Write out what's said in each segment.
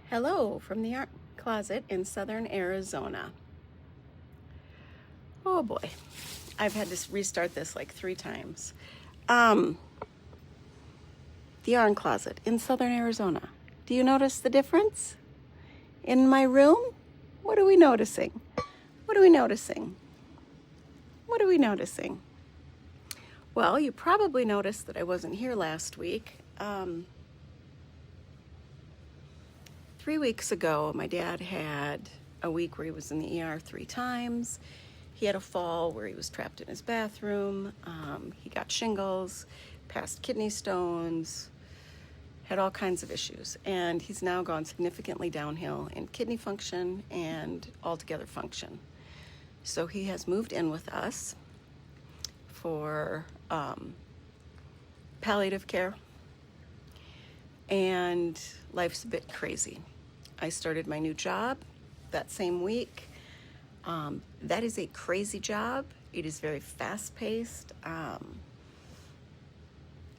Hello from the art closet in southern Arizona. Oh boy, I've had to restart this like 3 times. Um, the yarn closet in southern Arizona. Do you notice the difference? In my room? What are we noticing? What are we noticing? What are we noticing? Well, you probably noticed that I wasn't here last week. 3 weeks ago, my dad had a week where he was in the ER 3 times. He had a fall where he was trapped in his bathroom. He got shingles, passed kidney stones, had all kinds of issues. And he's now gone significantly downhill in kidney function and altogether function. So he has moved in with us for palliative care. And life's a bit crazy. I started my new job that same week. That is a crazy job. It is very fast-paced.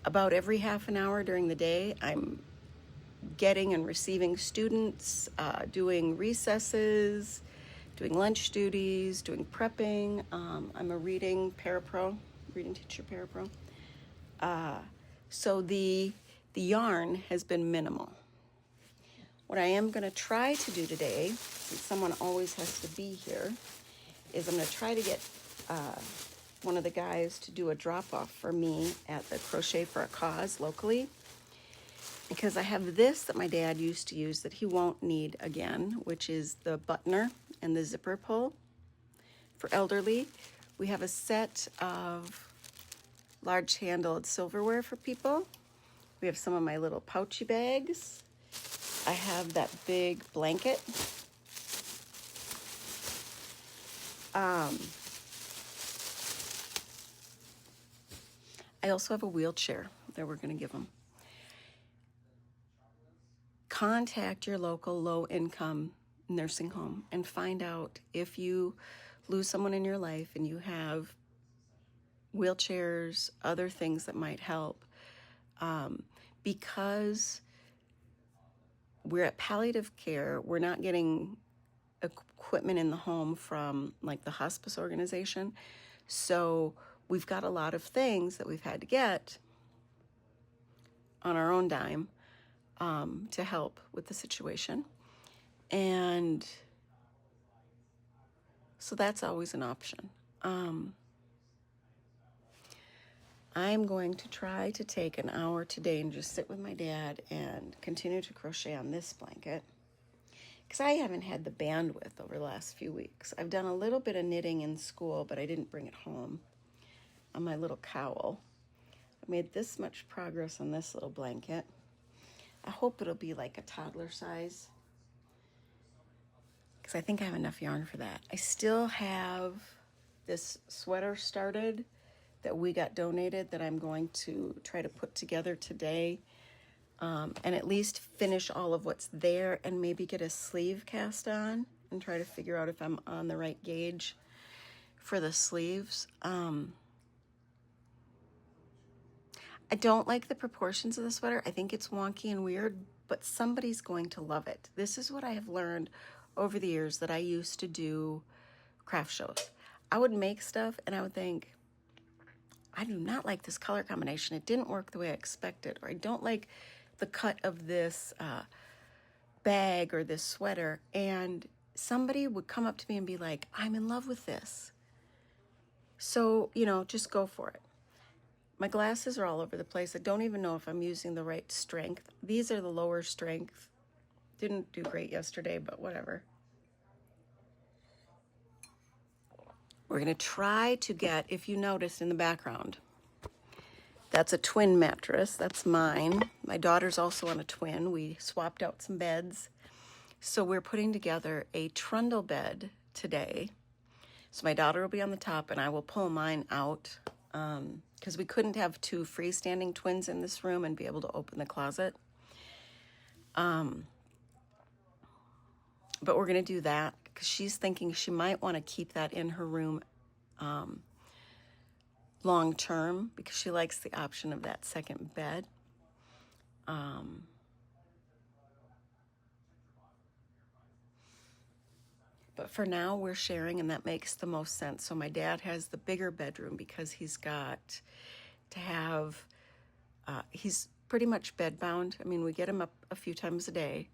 About every half an hour during the day, I'm getting and receiving students, doing recesses, doing lunch duties, doing prepping. I'm a reading teacher parapro. So the yarn has been minimal. What I am going to try to do today, since someone always has to be here, is I'm going to try to get one of the guys to do a drop-off for me at the Crochet for a Cause locally, because I have this that my dad used to use that he won't need again, which is the buttoner and the zipper pull for elderly. We have a set of large-handled silverware for people. We have some of my little pouchy bags. I have that big blanket. I also have a wheelchair that we're going to give them. Contact your local low-income nursing home and find out if you lose someone in your life and you have wheelchairs, other things that might help. Because we're at palliative care, we're not getting equipment in the home from like the hospice organization. So we've got a lot of things that we've had to get on our own dime to help with the situation. And so that's always an option. I'm going to try to take an hour today and just sit with my dad and continue to crochet on this blanket, because I haven't had the bandwidth over the last few weeks. I've done a little bit of knitting in school, but I didn't bring it home on my little cowl. I made this much progress on this little blanket. I hope it'll be like a toddler size, because I think I have enough yarn for that. I still have this sweater started that we got donated that I'm going to try to put together today, and at least finish all of what's there and maybe get a sleeve cast on and try to figure out if I'm on the right gauge for the sleeves. I don't like the proportions of the sweater. I think it's wonky and weird, but somebody's going to love it. This is what I have learned over the years that I used to do craft shows. I would make stuff and I would think, I do not like this color combination. It didn't work the way I expected, or I don't like the cut of this bag or this sweater. And somebody would come up to me and be like, I'm in love with this. So, just go for it. My glasses are all over the place. I don't even know if I'm using the right strength. These are the lower strength. Didn't do great yesterday, but whatever. We're going to try to get, if you noticed in the background, that's a twin mattress. That's mine. My daughter's also on a twin. We swapped out some beds. So we're putting together a trundle bed today. So my daughter will be on the top and I will pull mine out, because we couldn't have 2 freestanding twins in this room and be able to open the closet. But we're going to do that because she's thinking she might want to keep that in her room long term, because she likes the option of that second bed. But for now, we're sharing, and that makes the most sense. So my dad has the bigger bedroom because he's got to have, he's pretty much bedbound. I mean, we get him up a few times a day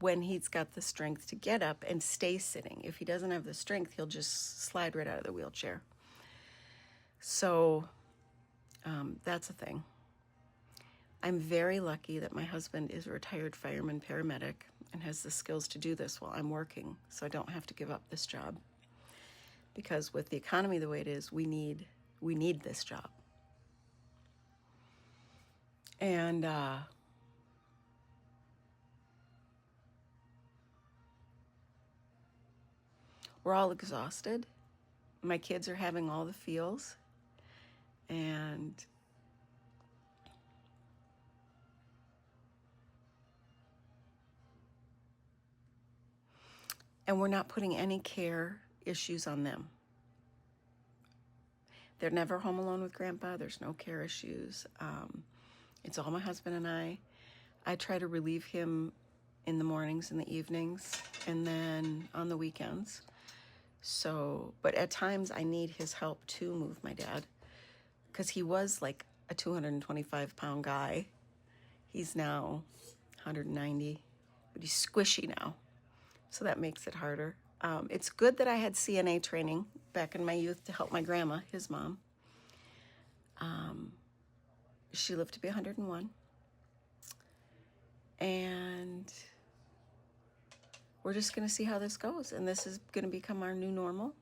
when he's got the strength to get up and stay sitting. If he doesn't have the strength, he'll just slide right out of the wheelchair. So that's a thing. I'm very lucky that my husband is a retired fireman paramedic and has the skills to do this while I'm working, so I don't have to give up this job. Because with the economy the way it is, we need this job. And we're all exhausted. My kids are having all the feels, and we're not putting any care issues on them. They're never home alone with Grandpa. There's no care issues. It's all my husband and I. I try to relieve him in the mornings and the evenings, and then on the weekends. So, but at times I need his help to move my dad, because he was like a 225-pound guy. He's now 190, but he's squishy now. So that makes it harder. It's good that I had CNA training back in my youth to help my grandma, his mom. She lived to be 101. And we're just going to see how this goes. And this is going to become our new normal.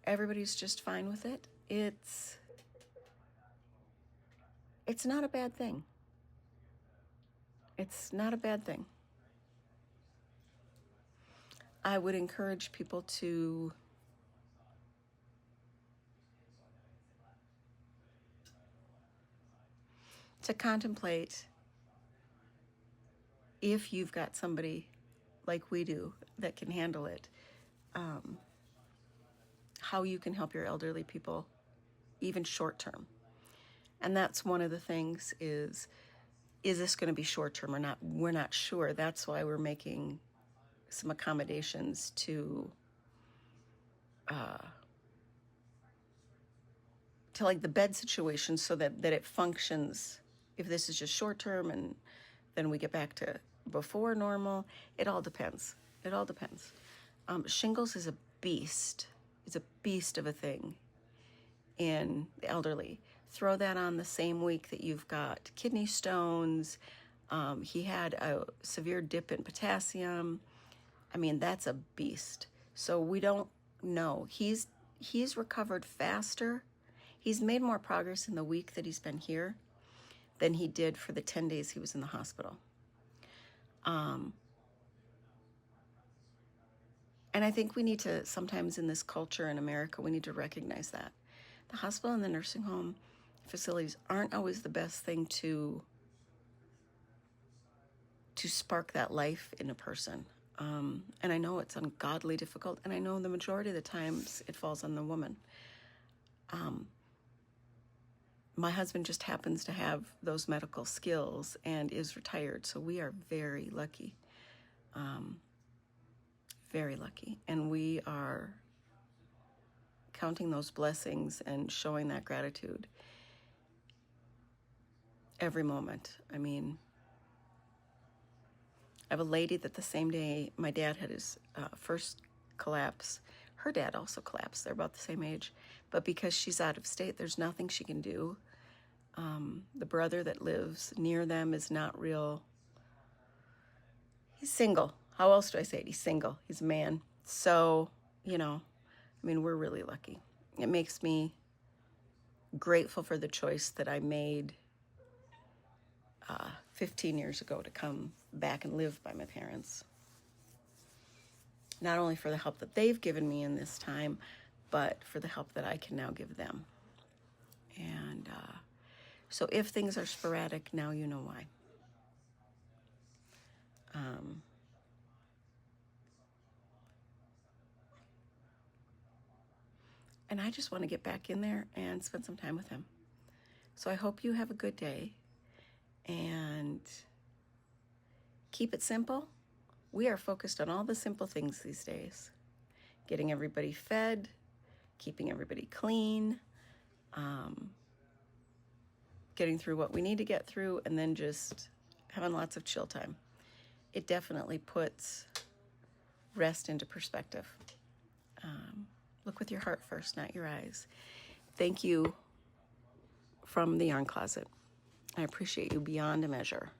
Everybody's just fine with it. It's not a bad thing. It's not a bad thing. I would encourage people to contemplate, if you've got somebody like we do that can handle it, how you can help your elderly people, even short term. And that's one of the things is this going to be short term or not? We're not sure. That's why we're making some accommodations to like the bed situation, so that it functions. If this is just short term and then we get back to before normal, it all depends. It all depends. Shingles is a beast. It's a beast of a thing in the elderly. Throw that on the same week that you've got kidney stones. He had a severe dip in potassium. I mean, that's a beast. So we don't know. He's recovered faster. He's made more progress in the week that he's been here than he did for the 10 days he was in the hospital. And I think we need to, sometimes in this culture in America, we need to recognize that. The hospital and the nursing home facilities aren't always the best thing to spark that life in a person. And I know it's ungodly difficult, and I know the majority of the times it falls on the woman. My husband just happens to have those medical skills and is retired, so we are very lucky. Very lucky. And we are counting those blessings and showing that gratitude every moment. I mean, I have a lady that the same day my dad had his first collapse, her dad also collapsed. They're about the same age. But because she's out of state, there's nothing she can do. The brother that lives near them is not real. He's single. How else do I say it? He's single. He's a man. So, I mean, we're really lucky. It makes me grateful for the choice that I made 15 years ago to come back and live by my parents. Not only for the help that they've given me in this time, but for the help that I can now give them. And so if things are sporadic, now you know why. And I just want to get back in there and spend some time with him. So I hope you have a good day, and keep it simple, We are focused on all the simple things these days. Getting everybody fed, keeping everybody clean, getting through what we need to get through, and then just having lots of chill time. It definitely puts rest into perspective. Look with your heart first, not your eyes. Thank you from the Yarn Closet. I appreciate you beyond a measure.